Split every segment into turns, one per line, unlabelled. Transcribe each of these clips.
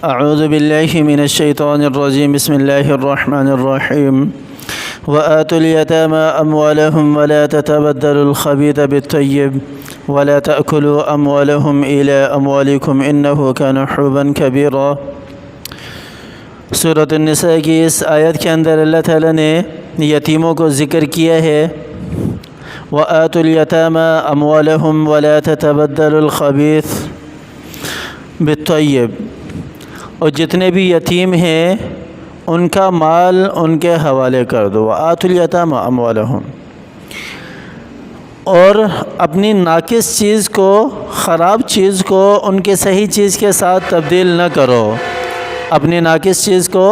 اعوذ باللہ من الشیطان الرجیم بسم اللہ الرحمن الرحیم وآتوا اليتامى أموالهم ولا تتبدلوا الخبيث بالطيب ولا تأكلوا أموالهم إلى أموالكم إنه كان حوبا كبيرا۔ سورۃ النساء کی اس آیت کے اندر اللہ تعالیٰ نے یتیموں کو ذکر کیا ہے۔ وآتوا اليتامى أموالهم ولا تتبدلوا الخبيث بالطيب، اور جتنے بھی یتیم ہیں ان کا مال ان کے حوالے کر دو۔ وآتوا الیتامی اموالہم، اور اپنی ناقص چیز کو، خراب چیز کو ان کے صحیح چیز کے ساتھ تبدیل نہ کرو۔ اپنی ناقص چیز کو،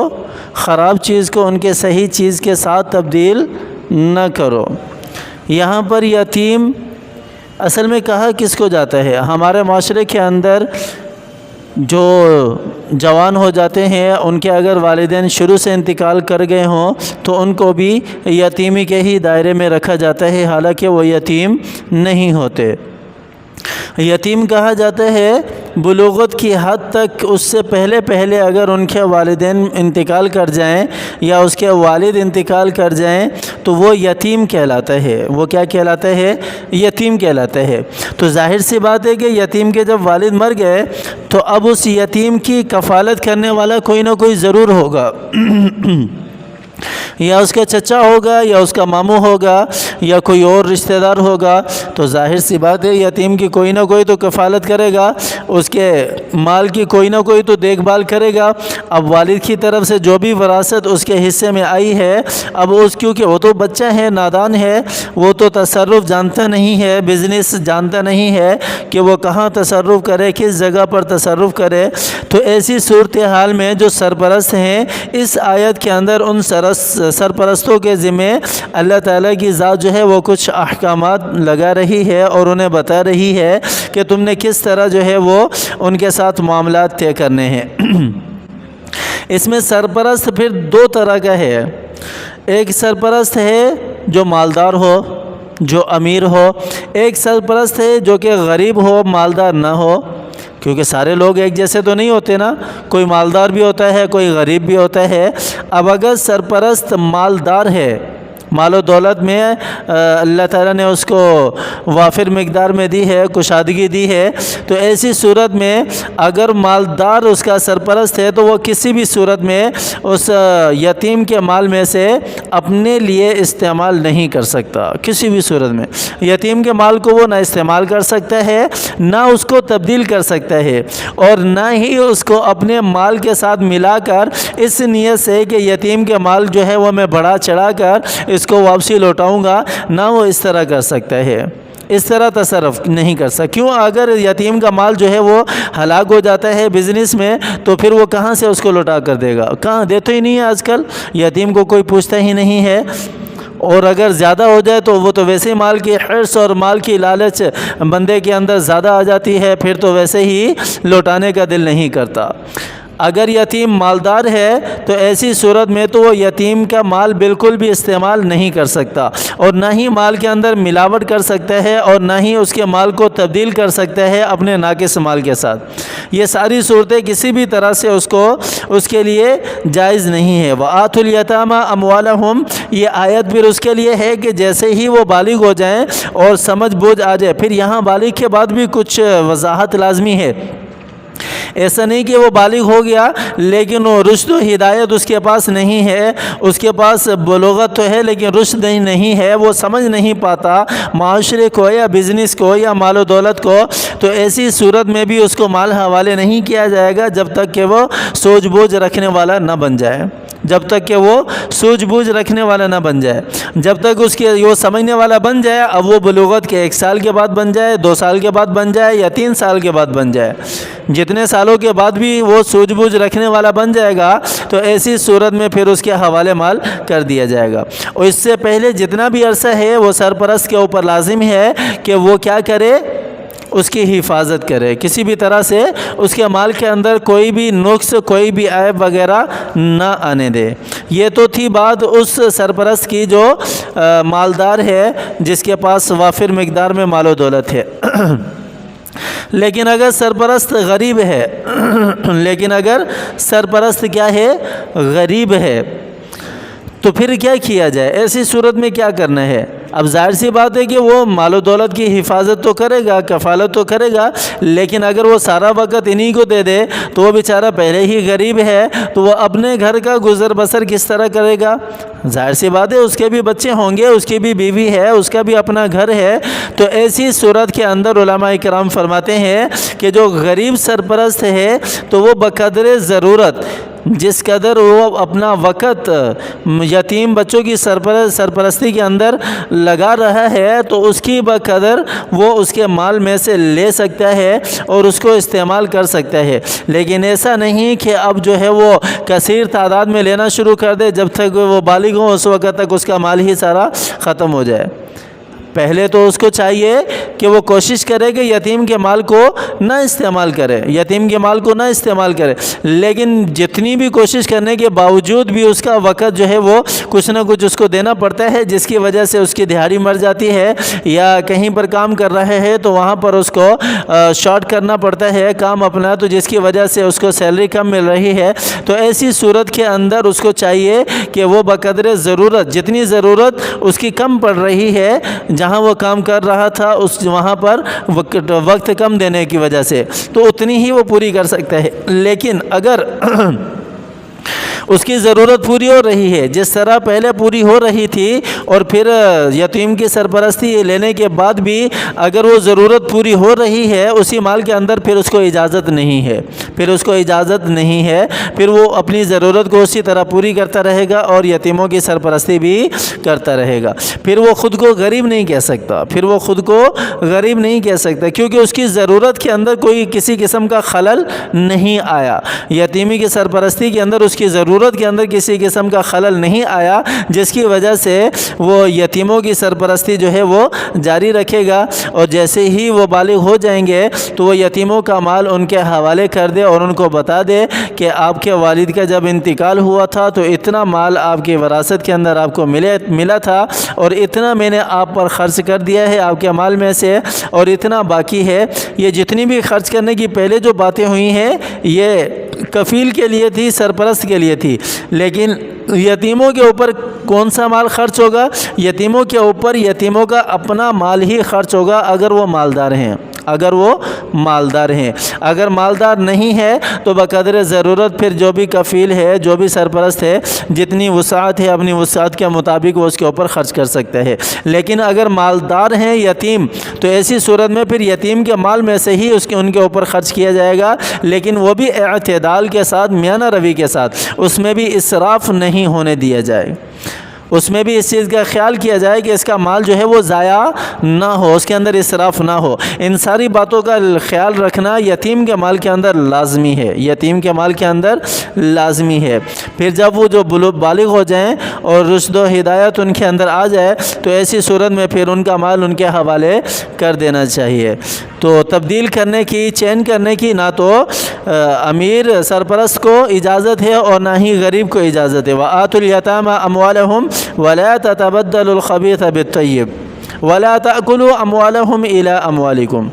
خراب چیز کو ان کے صحیح چیز کے ساتھ تبدیل نہ کرو۔ یہاں پر یتیم اصل میں کہا کس کو جاتا ہے؟ ہمارے معاشرے کے اندر جو جوان ہو جاتے ہیں، ان کے اگر والدین شروع سے انتقال کر گئے ہوں تو ان کو بھی یتیمی کے ہی دائرے میں رکھا جاتا ہے، حالانکہ وہ یتیم نہیں ہوتے۔ یتیم کہا جاتا ہے بلوغت کی حد تک، اس سے پہلے اگر ان کے والدین انتقال کر جائیں یا اس کے والد انتقال کر جائیں تو وہ یتیم کہلاتا ہے۔ وہ کیا کہلاتا ہے؟ یتیم کہلاتا ہے۔ تو ظاہر سی بات ہے کہ یتیم کے جب والد مر گئے تو اب اس یتیم کی کفالت کرنے والا کوئی نہ کوئی ضرور ہوگا، یا اس کا چچا ہوگا، یا اس کا ماموں ہوگا، یا کوئی اور رشتہ دار ہوگا۔ تو ظاہر سی بات ہے یتیم کی کوئی نہ کوئی تو کفالت کرے گا، اس کے مال کی کوئی نہ کوئی تو دیکھ بھال کرے گا۔ اب والد کی طرف سے جو بھی وراثت اس کے حصے میں آئی ہے، اب اس کیونکہ وہ تو بچہ ہے، نادان ہے، وہ تو تصرف جانتا نہیں ہے، بزنس جانتا نہیں ہے کہ وہ کہاں تصرف کرے، کس جگہ پر تصرف کرے۔ تو ایسی صورتحال میں جو سرپرست ہیں، اس آیت کے اندر ان سرپرستوں کے ذمہ اللہ تعالیٰ کی ذات جو ہے وہ کچھ احکامات لگا رہی ہے اور انہیں بتا رہی ہے کہ تم نے کس طرح جو ہے وہ ان کے ساتھ معاملات طے کرنے ہیں۔ اس میں سرپرست پھر دو طرح کا ہے۔ ایک سرپرست ہے جو مالدار ہو، جو امیر ہو۔ ایک سرپرست ہے جو کہ غریب ہو، مالدار نہ ہو، کیونکہ سارے لوگ ایک جیسے تو نہیں ہوتے نا، کوئی مالدار بھی ہوتا ہے، کوئی غریب بھی ہوتا ہے۔ اب اگر سرپرست مالدار ہے، مال و دولت میں اللہ تعالیٰ نے اس کو وافر مقدار میں دی ہے، کشادگی دی ہے، تو ایسی صورت میں اگر مالدار اس کا سرپرست ہے تو وہ کسی بھی صورت میں اس یتیم کے مال میں سے اپنے لیے استعمال نہیں کر سکتا۔ کسی بھی صورت میں یتیم کے مال کو وہ نہ استعمال کر سکتا ہے، نہ اس کو تبدیل کر سکتا ہے، اور نہ ہی اس کو اپنے مال کے ساتھ ملا کر اس نیت سے کہ یتیم کے مال جو ہے وہ میں بڑھا چڑھا کر اس کو واپسی لوٹاؤں گا، نہ وہ اس طرح کر سکتا ہے، اس طرح تصرف نہیں کر سکتا۔ کیوں؟ اگر یتیم کا مال جو ہے وہ ہلاک ہو جاتا ہے بزنس میں تو پھر وہ کہاں سے اس کو لوٹا کر دے گا؟ کہاں دیتا ہی نہیں ہے، آج کل یتیم کو کوئی پوچھتا ہی نہیں ہے، اور اگر زیادہ ہو جائے تو وہ تو ویسے ہی مال کی حرص اور مال کی لالچ بندے کے اندر زیادہ آ جاتی ہے، پھر تو ویسے ہی لوٹانے کا دل نہیں کرتا۔ اگر یتیم مالدار ہے تو ایسی صورت میں تو وہ یتیم کا مال بالکل بھی استعمال نہیں کر سکتا، اور نہ ہی مال کے اندر ملاوٹ کر سکتا ہے، اور نہ ہی اس کے مال کو تبدیل کر سکتا ہے اپنے ناقص مال کے ساتھ۔ یہ ساری صورتیں کسی بھی طرح سے اس کے لیے جائز نہیں ہے۔ وآتوا الیتامی اموالہم، یہ آیت پھر اس کے لیے ہے کہ جیسے ہی وہ بالغ ہو جائیں اور سمجھ بوجھ آ جائے، پھر یہاں بالغ کے بعد بھی کچھ وضاحت لازمی ہے۔ ایسا نہیں کہ وہ بالغ ہو گیا لیکن وہ رشد و ہدایت اس کے پاس نہیں ہے، اس کے پاس بلوغت تو ہے لیکن رشد نہیں ہے، وہ سمجھ نہیں پاتا معاشرے کو یا بزنس کو یا مال و دولت کو، تو ایسی صورت میں بھی اس کو مال حوالے نہیں کیا جائے گا جب تک کہ وہ سوجھ بوجھ رکھنے والا نہ بن جائے، جب تک کہ وہ سوجھ بوجھ رکھنے والا نہ بن جائے، جب تک اس کے وہ سمجھنے والا بن جائے۔ اب وہ بلوغت کے 1 سال کے بعد بن جائے، 2 سال کے بعد بن جائے، یا 3 سال کے بعد بن جائے، جتنے سالوں کے بعد بھی وہ سوجھ بوجھ رکھنے والا بن جائے گا تو ایسی صورت میں پھر اس کے حوالے مال کر دیا جائے گا۔ اور اس سے پہلے جتنا بھی عرصہ ہے وہ سرپرست کے اوپر لازم ہے کہ وہ کیا کرے؟ اس کی حفاظت کرے، کسی بھی طرح سے اس کے مال کے اندر کوئی بھی نقص، کوئی بھی عیب وغیرہ نہ آنے دے۔ یہ تو تھی بات اس سرپرست کی جو مالدار ہے، جس کے پاس وافر مقدار میں مال و دولت ہے۔ لیکن اگر سرپرست غریب ہے لیکن اگر سرپرست کیا ہے؟ غریب ہے، تو پھر کیا کیا جائے؟ ایسی صورت میں کیا کرنا ہے؟ اب ظاہر سی بات ہے کہ وہ مال و دولت کی حفاظت تو کرے گا، کفالت تو کرے گا، لیکن اگر وہ سارا وقت انہی کو دے دے تو وہ بیچارہ پہلے ہی غریب ہے، تو وہ اپنے گھر کا گزر بسر کس طرح کرے گا؟ ظاہر سی بات ہے اس کے بھی بچے ہوں گے، اس کی بھی بیوی ہے، اس کا بھی اپنا گھر ہے۔ تو ایسی صورت کے اندر علماء کرام فرماتے ہیں کہ جو غریب سرپرست ہے تو وہ بقدر ضرورت جس قدر وہ اپنا وقت یتیم بچوں کی سرپرستی کے اندر لگا رہا ہے تو اس کی بقدر وہ اس کے مال میں سے لے سکتا ہے اور اس کو استعمال کر سکتا ہے، لیکن ایسا نہیں کہ اب جو ہے وہ کثیر تعداد میں لینا شروع کر دے، جب تک وہ بالغ ہو اس وقت تک اس کا مال ہی سارا ختم ہو جائے۔ پہلے تو اس کو چاہیے کہ وہ کوشش کرے کہ یتیم کے مال کو نہ استعمال کرے، یتیم کے مال کو نہ استعمال کرے، لیکن جتنی بھی کوشش کرنے کے باوجود بھی اس کا وقت جو ہے وہ کچھ نہ کچھ اس کو دینا پڑتا ہے، جس کی وجہ سے اس کی دہاڑی مر جاتی ہے، یا کہیں پر کام کر رہے ہیں تو وہاں پر اس کو شارٹ کرنا پڑتا ہے کام اپنا، تو جس کی وجہ سے اس کو سیلری کم مل رہی ہے۔ تو ایسی صورت کے اندر اس کو چاہیے کہ وہ بقدر ضرورت جتنی ضرورت اس کی کم پڑ رہی ہے، جہاں وہ کام کر رہا تھا وہاں پر وقت کم دینے کی وجہ سے تو اتنی ہی وہ پوری کر سکتا ہے، لیکن اگر اس کی ضرورت پوری ہو رہی ہے جس طرح پہلے پوری ہو رہی تھی، اور پھر یتیم کی سرپرستی لینے کے بعد بھی اگر وہ ضرورت پوری ہو رہی ہے اسی مال کے اندر، پھر اس کو اجازت نہیں ہے، پھر وہ اپنی ضرورت کو اسی طرح پوری کرتا رہے گا اور یتیموں کی سرپرستی بھی کرتا رہے گا۔ پھر وہ خود کو غریب نہیں کہہ سکتا، کیونکہ اس کی ضرورت کے اندر کوئی کسی قسم کا خلل نہیں آیا، یتیمی کی سرپرستی کے اندر اس کی ضرورت کے اندر کسی قسم کا خلل نہیں آیا، جس کی وجہ سے وہ یتیموں کی سرپرستی جو ہے وہ جاری رکھے گا، اور جیسے ہی وہ بالغ ہو جائیں گے تو وہ یتیموں کا مال ان کے حوالے کر دے اور ان کو بتا دے کہ آپ کے والد کا جب انتقال ہوا تھا تو اتنا مال آپ کی وراثت کے اندر آپ کو ملا تھا، اور اتنا میں نے آپ پر خرچ کر دیا ہے آپ کے مال میں سے، اور اتنا باقی ہے۔ یہ جتنی بھی خرچ کرنے کی پہلے جو باتیں ہوئی ہیں یہ کفیل کے لیے تھی، سرپرست کے لیے تھی، لیکن یتیموں کے اوپر کون سا مال خرچ ہوگا؟ یتیموں کے اوپر یتیموں کا اپنا مال ہی خرچ ہوگا اگر وہ مالدار ہیں، اگر مالدار نہیں ہے تو بقدر ضرورت پھر جو بھی کفیل ہے، جو بھی سرپرست ہے، جتنی وسعت ہے اپنی وسعت کے مطابق وہ اس کے اوپر خرچ کر سکتا ہے۔ لیکن اگر مالدار ہیں یتیم تو ایسی صورت میں پھر یتیم کے مال میں سے ہی ان کے اوپر خرچ کیا جائے گا، لیکن وہ بھی اعتدال کے ساتھ، میانہ روی کے ساتھ، اس میں بھی اسراف نہیں ہونے دیا جائے، اس میں بھی اس چیز کا خیال کیا جائے کہ اس کا مال جو ہے وہ ضائع نہ ہو، اس کے اندر اسراف نہ ہو۔ ان ساری باتوں کا خیال رکھنا یتیم کے مال کے اندر لازمی ہے، پھر جب وہ جو بالغ ہو جائیں اور رشد و ہدایت ان کے اندر آ جائے تو ایسی صورت میں پھر ان کا مال ان کے حوالے کر دینا چاہیے۔ تو تبدیل کرنے کی، چینج کرنے کی نہ تو امیر سرپرست کو اجازت ہے اور نہ ہی غریب کو اجازت ہے۔ وَآتُوا الْيَتَامَى أَمْوَالَهُمْ وَلَا تَتَبَدَّلُوا الْخَبِيثَ بِالطَّيِّبِ وَلَا تَأْكُلُوا أَمْوَالَهُمْ إِلَىٰ أَمْوَالِكُمْ،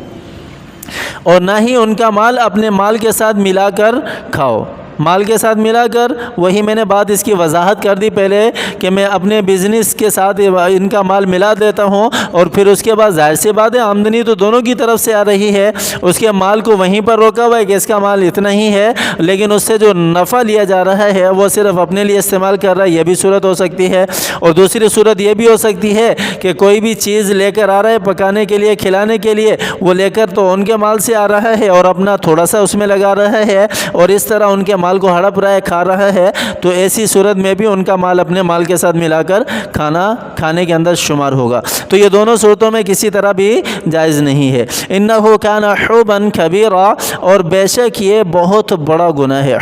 اور نہ ہی ان کا مال اپنے مال کے ساتھ ملا کر کھاؤ، مال کے ساتھ ملا کر، وہی میں نے بات اس کی وضاحت کر دی پہلے کہ میں اپنے بزنس کے ساتھ ان کا مال ملا دیتا ہوں، اور پھر اس کے بعد ظاہر سی بات ہے آمدنی تو دونوں کی طرف سے آ رہی ہے، اس کے مال کو وہیں پر روکا ہوا ہے کہ اس کا مال اتنا ہی ہے، لیکن اس سے جو نفع لیا جا رہا ہے وہ صرف اپنے لیے استعمال کر رہا ہے، یہ بھی صورت ہو سکتی ہے۔ اور دوسری صورت یہ بھی ہو سکتی ہے کہ کوئی بھی چیز لے کر آ رہا ہے پکانے کے لیے، کھلانے کے لیے، وہ لے کر تو ان کے مال سے آ رہا ہے اور اپنا تھوڑا سا اس میں لگا رہا ہے، اور اس طرح ان کے مال کو ہڑپ رہا ہے، کھا رہا ہے، تو ایسی صورت میں بھی ان کا مال اپنے مال کے ساتھ ملا کر کھانے کے اندر شمار ہوگا۔ تو یہ دونوں صورتوں میں کسی طرح بھی جائز نہیں ہے۔ انہ کان حوبا کبیرا، اور بے شک یہ بہت بڑا گناہ ہے۔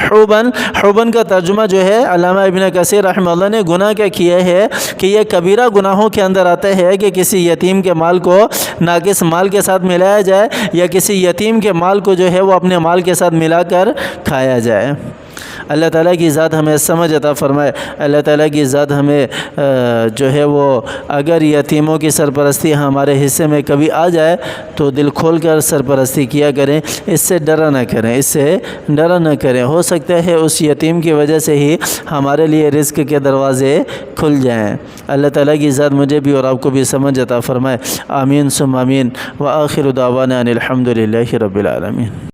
حوبن کا ترجمہ جو ہے علامہ ابن کثیر رحمہ اللہ نے گناہ کا کیا ہے کہ یہ کبیرہ گناہوں کے اندر آتا ہے کہ کسی یتیم کے مال کو ناقص مال کے ساتھ ملایا جائے، یا کسی یتیم کے مال کو جو ہے وہ اپنے مال کے ساتھ ملا کر کھایا جائے۔ اللہ تعالیٰ کی ذات ہمیں سمجھ عطا فرمائے۔ اللہ تعالیٰ کی ذات ہمیں جو ہے وہ اگر یتیموں کی سرپرستی ہمارے حصے میں کبھی آ جائے تو دل کھول کر سرپرستی کیا کریں، اس سے ڈرا نہ کریں، اس سے ڈرا نہ کریں۔ ہو سکتا ہے اس یتیم کی وجہ سے ہی ہمارے لیے رزق کے دروازے کھل جائیں۔ اللہ تعالیٰ کی ذات مجھے بھی اور آپ کو بھی سمجھ عطا فرمائے۔ آمین ثم آمین۔ وآخر دعوانا ان الحمد للہ رب العالمین۔